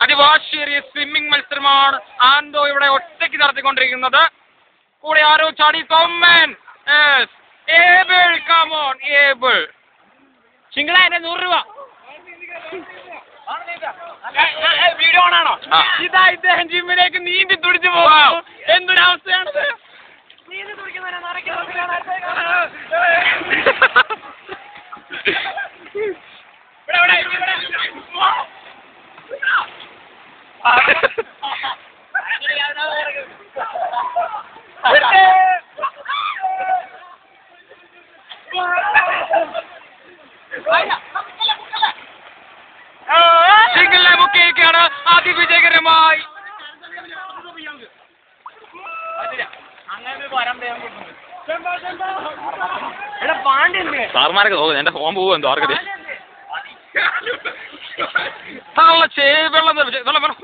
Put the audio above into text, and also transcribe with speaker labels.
Speaker 1: അതിവാശേറിയ swimming മത്സരമാണ് ആൻഡോ ഇവിടെ ഒറ്റയ്ക്ക് നടത്തിക്കൊണ്ടിരിക്കുന്നത്. കൂടെ ആരോ ചാടി സൗമ്മൻ ഏബിൾ കമോൺ ഏബിൾ
Speaker 2: ചിങ്കള എന്നെ 100 രൂപ
Speaker 1: വീഡിയോ ഓണാണോ?
Speaker 2: ഇതാ ഇദ്ദേഹം ജിമ്മിലേക്ക് നീന്തി തുടിച്ചു പോകും. എന്തൊരവസ്ഥയാണത്? നീന്തി തുടിക്കുന്നവരെ
Speaker 1: സിംഗിളിനെ മുക്കിയിരിക്കുകയാണ് അതിവിജയകരമായി.
Speaker 2: സാർമാരൊക്കെ തോന്നുന്നു എന്റെ ഫോൺ പോകും എന്തോ ആർക്കറിയാം.
Speaker 1: വെള്ളം